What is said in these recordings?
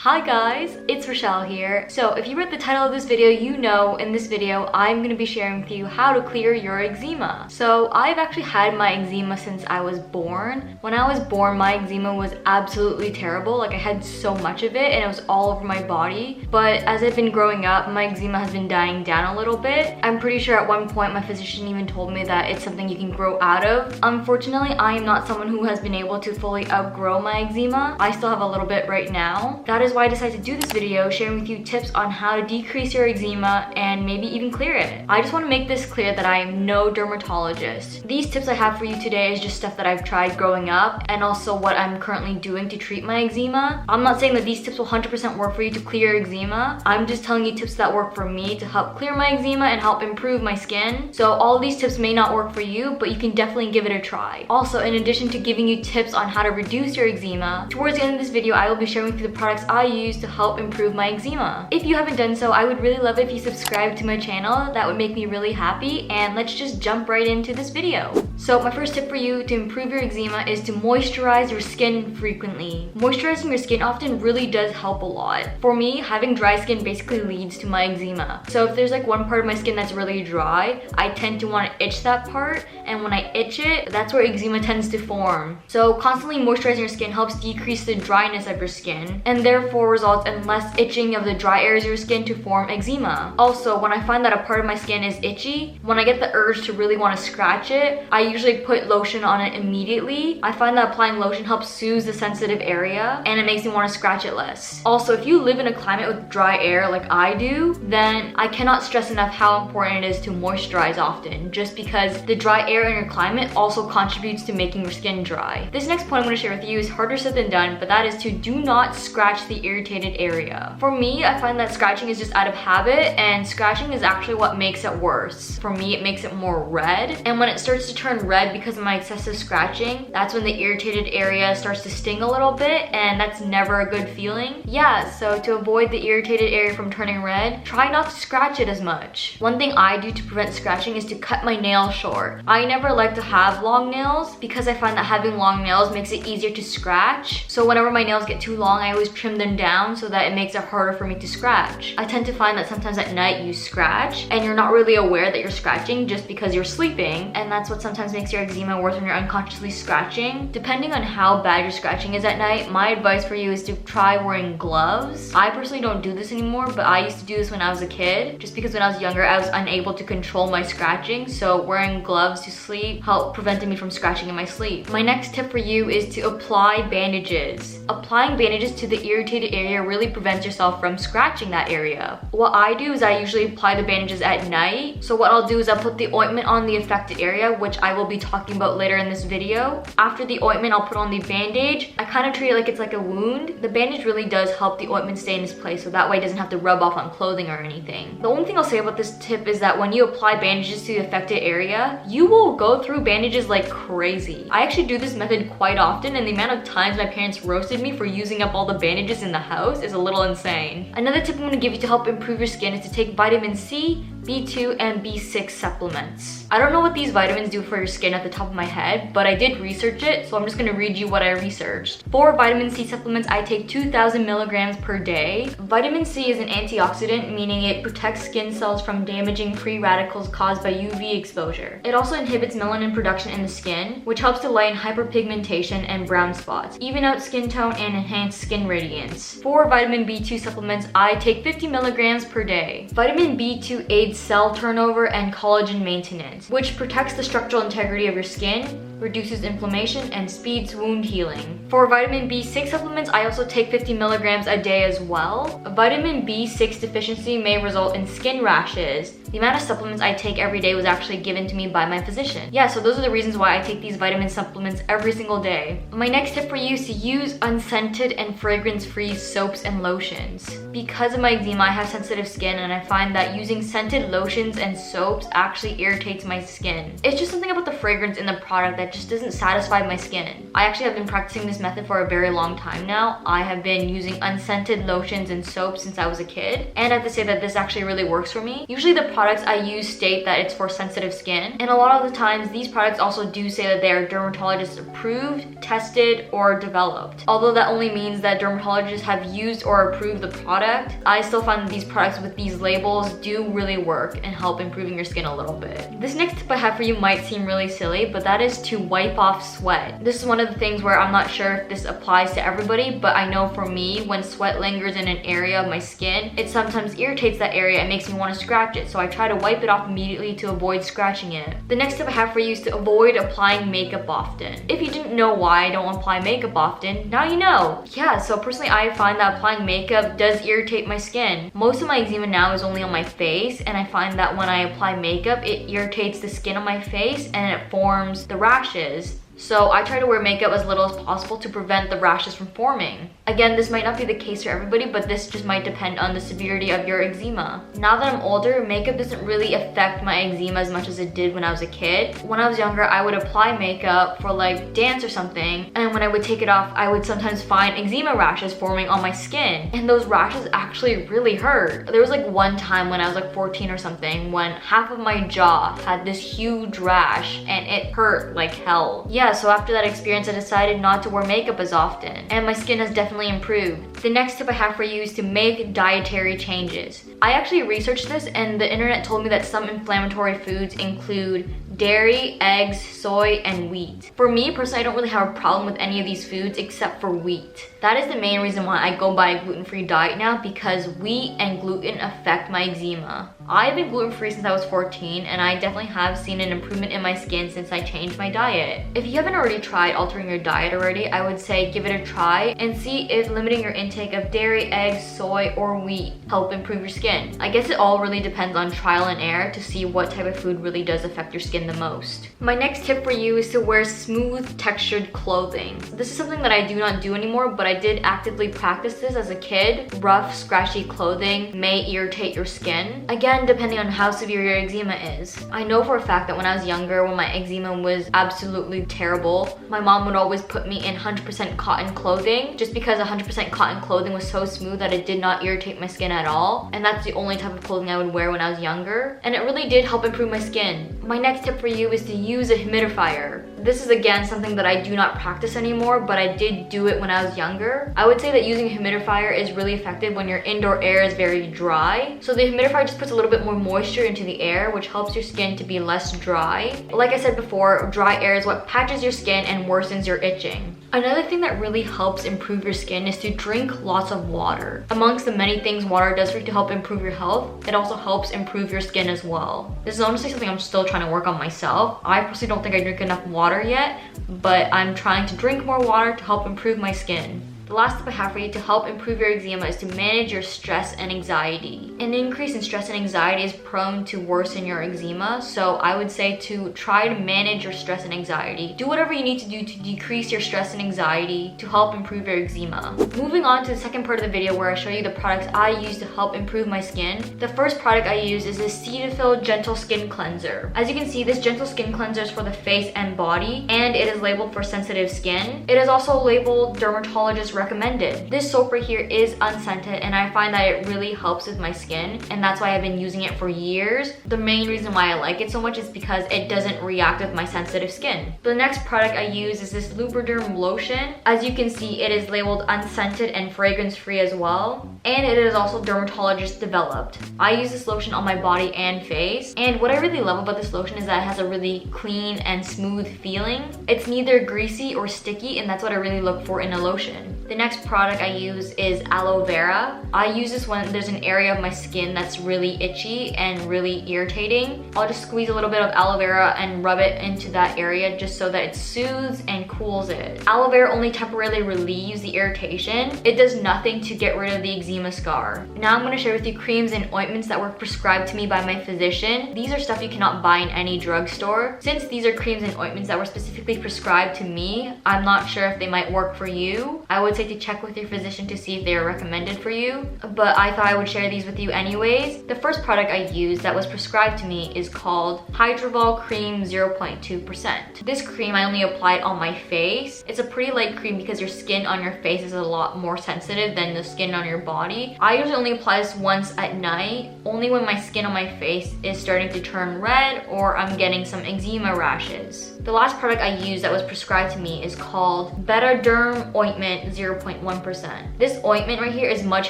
Hi guys, it's Rachelle here. So if you read the title of this video, you know in this video I'm going to be sharing with you how to clear your eczema. So I've actually had my eczema since I was born. When I was born, my eczema was absolutely terrible. Like I had so much of it and it was all over my body. But as I've been growing up, my eczema has been dying down a little bit. I'm pretty sure at one point my physician even told me that it's something you can grow out of. Unfortunately, I am not someone who has been able to fully outgrow my eczema. I still have a little bit right now. That is why I decided to do this video, sharing with you tips on how to decrease your eczema and maybe even clear it. I just want to make this clear that I am no dermatologist. These tips I have for you today is just stuff that I've tried growing up and also what I'm currently doing to treat my eczema. I'm not saying that these tips will 100% work for you to clear your eczema. I'm just telling you tips that work for me to help clear my eczema and help improve my skin. So all of these tips may not work for you, but you can definitely give it a try. Also, in addition to giving you tips on how to reduce your eczema, towards the end of this video, I will be sharing with you the products I use to help improve my eczema. If you haven't done so, I would really love it if you subscribe to my channel. That would make me really happy, and let's just jump right into this video. So my first tip for you to improve your eczema is to moisturize your skin frequently. Moisturizing your skin often really does help a lot. For me, having dry skin basically leads to my eczema. So if there's like one part of my skin that's really dry, I tend to want to itch that part, and when I itch it, that's where eczema tends to form. So constantly moisturizing your skin helps decrease the dryness of your skin and therefore results in less itching of the dry areas of your skin to form eczema. Also, when I find that a part of my skin is itchy, when I get the urge to really want to scratch it, I usually put lotion on it immediately. I find that applying lotion helps soothe the sensitive area and it makes me want to scratch it less. Also, if you live in a climate with dry air like I do, then I cannot stress enough how important it is to moisturize often, just because the dry air in your climate also contributes to making your skin dry. This next point I'm going to share with you is harder said than done, but that is to do not scratch the irritated area. For me, I find that scratching is just out of habit, and scratching is actually what makes it worse. For me, it makes it more red, and when it starts to turn red because of my excessive scratching, that's when the irritated area starts to sting a little bit, and that's never a good feeling. Yeah, so to avoid the irritated area from turning red, try not to scratch it as much. One thing I do to prevent scratching is to cut my nails short. I never like to have long nails because I find that having long nails makes it easier to scratch. So whenever my nails get too long, I always trim them down so that it makes it harder for me to scratch. I tend to find that sometimes at night you scratch and you're not really aware that you're scratching just because you're sleeping, and that's what sometimes makes your eczema worse when you're unconsciously scratching. Depending on how bad your scratching is at night, my advice for you is to try wearing gloves. I personally don't do this anymore, but I used to do this when I was a kid, just because when I was younger I was unable to control my scratching, so wearing gloves to sleep helped prevent me from scratching in my sleep. My next tip for you is to apply bandages. Applying bandages to the irritated area really prevents yourself from scratching that area. What I do is I usually apply the bandages at night. So what I'll do is I'll put the ointment on the affected area, which I will be talking about later in this video. After the ointment, I'll put on the bandage. I kind of treat it like it's like a wound. The bandage really does help the ointment stay in its place, so that way it doesn't have to rub off on clothing or anything. The only thing I'll say about this tip is that when you apply bandages to the affected area, you will go through bandages like crazy. I actually do this method quite often, and the amount of times my parents roasted me for using up all the bandages in the house is a little insane. Another tip I'm going to give you to help improve your skin is to take vitamin C, B2, and B6 supplements. I don't know what these vitamins do for your skin at the top of my head, but I did research it, so I'm just going to read you what I researched. For vitamin C supplements, I take 2,000 milligrams per day. Vitamin C is an antioxidant, meaning it protects skin cells from damaging free radicals caused by UV exposure. It also inhibits melanin production in the skin, which helps to lighten hyperpigmentation and brown spots, even out skin tone, and enhance skin radiance. For vitamin B2 supplements, I take 50 milligrams per day. Vitamin B2 aids cell turnover and collagen maintenance, which protects the structural integrity of your skin, reduces inflammation, and speeds wound healing. For vitamin B6 supplements, I also take 50 milligrams a day as well. A vitamin B6 deficiency may result in skin rashes. The amount of supplements I take every day was actually given to me by my physician. Yeah, so those are the reasons why I take these vitamin supplements every single day. My next tip for you is to use unscented and fragrance-free soaps and lotions. Because of my eczema, I have sensitive skin, and I find that using scented lotions and soaps actually irritates my skin. It's just something about the fragrance in the product that that just doesn't satisfy my skin. I actually have been practicing this method for a very long time now. I have been using unscented lotions and soaps since I was a kid, and I have to say that this actually really works for me. Usually the products I use state that it's for sensitive skin, and a lot of the times these products also do say that they are dermatologist approved, tested, or developed. Although that only means that dermatologists have used or approved the product, I still find that these products with these labels do really work and help improving your skin a little bit. This next tip I have for you might seem really silly, but that is to wipe off sweat. This is one of the things where I'm not sure if this applies to everybody, but I know for me, when sweat lingers in an area of my skin, it sometimes irritates that area and makes me want to scratch it, so I try to wipe it off immediately to avoid scratching it. The next tip I have for you is to avoid applying makeup often. If you didn't know why I don't apply makeup often, now you know. Yeah, so personally I find that applying makeup does irritate my skin. Most of my eczema now is only on my face, and I find that when I apply makeup, it irritates the skin on my face and it forms the rashes. So I try to wear makeup as little as possible to prevent the rashes from forming. Again, this might not be the case for everybody, but this just might depend on the severity of your eczema. Now that I'm older, makeup doesn't really affect my eczema as much as it did when I was a kid. When I was younger, I would apply makeup for like dance or something, and when I would take it off, I would sometimes find eczema rashes forming on my skin, and those rashes actually really hurt. There was like one time when I was like 14 or something when half of my jaw had this huge rash and it hurt like hell. Yeah, so after that experience, I decided not to wear makeup as often, and my skin has definitely improved. The next tip I have for you is to make dietary changes. I actually researched this, and the internet told me that some inflammatory foods include dairy, eggs, soy, and wheat. For me personally, I don't really have a problem with any of these foods except for wheat. That is the main reason why I go by a gluten-free diet now, because wheat and gluten affect my eczema. I've been gluten-free since I was 14, and I definitely have seen an improvement in my skin since I changed my diet. If you haven't already tried altering your diet already, I would say give it a try and see if limiting your intake of dairy, eggs, soy, or wheat help improve your skin. I guess it all really depends on trial and error to see what type of food really does affect your skin the most. My next tip for you is to wear smooth textured clothing. This is something that I do not do anymore, but I did actively practice this as a kid. Rough, scratchy clothing may irritate your skin. Again, depending on how severe your eczema is. I know for a fact that when I was younger, when my eczema was absolutely terrible, my mom would always put me in 100% cotton clothing, just because 100% cotton clothing was so smooth that it did not irritate my skin at all. And that's the only type of clothing I would wear when I was younger. And it really did help improve my skin. My next tip for you is to use a humidifier. This is again something that I do not practice anymore, but I did do it when I was younger. I would say that using a humidifier is really effective when your indoor air is very dry. So the humidifier just puts a little bit more moisture into the air, which helps your skin to be less dry. Like I said before, dry air is what patches your skin and worsens your itching. Another thing that really helps improve your skin is to drink lots of water. Amongst the many things water does for you to help improve your health, it also helps improve your skin as well. This is honestly something I'm still trying to work on myself. I personally don't think I drink enough water yet, but I'm trying to drink more water to help improve my skin. The last tip I have for you to help improve your eczema is to manage your stress and anxiety. An increase in stress and anxiety is prone to worsen your eczema, so I would say to try to manage your stress and anxiety. Do whatever you need to do to decrease your stress and anxiety to help improve your eczema. Moving on to the second part of the video where I show you the products I use to help improve my skin. The first product I use is this Cetaphil Gentle Skin Cleanser. As you can see, this gentle skin cleanser is for the face and body, and it is labeled for sensitive skin. It is also labeled dermatologist recommended. This soap right here is unscented, and I find that it really helps with my skin, and that's why I've been using it for years. The main reason why I like it so much is because it doesn't react with my sensitive skin. The next product I use is this Lubriderm lotion. As you can see, it is labeled unscented and fragrance free as well, and it is also dermatologist developed. I use this lotion on my body and face, and what I really love about this lotion is that it has a really clean and smooth feeling. It's neither greasy or sticky, and that's what I really look for in a lotion. The next product I use is aloe vera. I use this when there's an area of my skin that's really itchy and really irritating. I'll just squeeze a little bit of aloe vera and rub it into that area just so that it soothes and cools it. Aloe vera only temporarily relieves the irritation. It does nothing to get rid of the eczema scar. Now I'm going to share with you creams and ointments that were prescribed to me by my physician. These are stuff you cannot buy in any drugstore. Since these are creams and ointments that were specifically prescribed to me, I'm not sure if they might work for you. I would would say to check with your physician to see if they are recommended for you, but I thought I would share these with you anyways. The first product I used that was prescribed to me is called Hydrovol Cream 0.2%. This cream I only applied on my face. It's a pretty light cream because your skin on your face is a lot more sensitive than the skin on your body. I usually only apply this once at night, only when my skin on my face is starting to turn red or I'm getting some eczema rashes. The last product I used that was prescribed to me is called Betaderm Ointment 0.1%. This ointment right here is much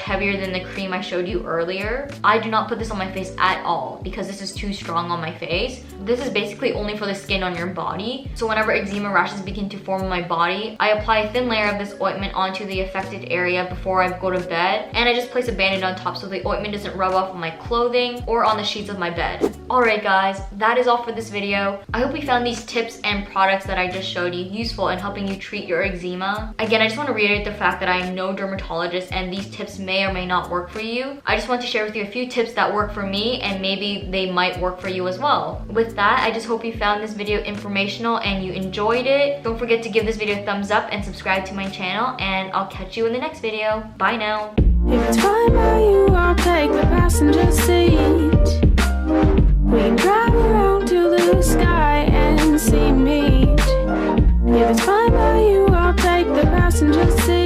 heavier than the cream I showed you earlier. I do not put this on my face at all because this is too strong on my face. This is basically only for the skin on your body. So whenever eczema rashes begin to form on my body, I apply a thin layer of this ointment onto the affected area before I go to bed, and I just place a band-aid on top so the ointment doesn't rub off on my clothing or on the sheets of my bed. Alright guys, that is all for this video. I hope you found these tips and products that I just showed you useful in helping you treat your eczema. Again, I just want to reiterate the fact that I am no dermatologist and these tips may or may not work for you. I just want to share with you a few tips that work for me and maybe they might work for you as well. With that, I just hope you found this video informational and you enjoyed it. Don't forget to give this video a thumbs up and subscribe to my channel, and I'll catch you in the next video. Bye now. If it's fine by you, I'll take the passenger seat. We can drive around to the sky and see meet. If it's fine by you, I'll take the passenger seat.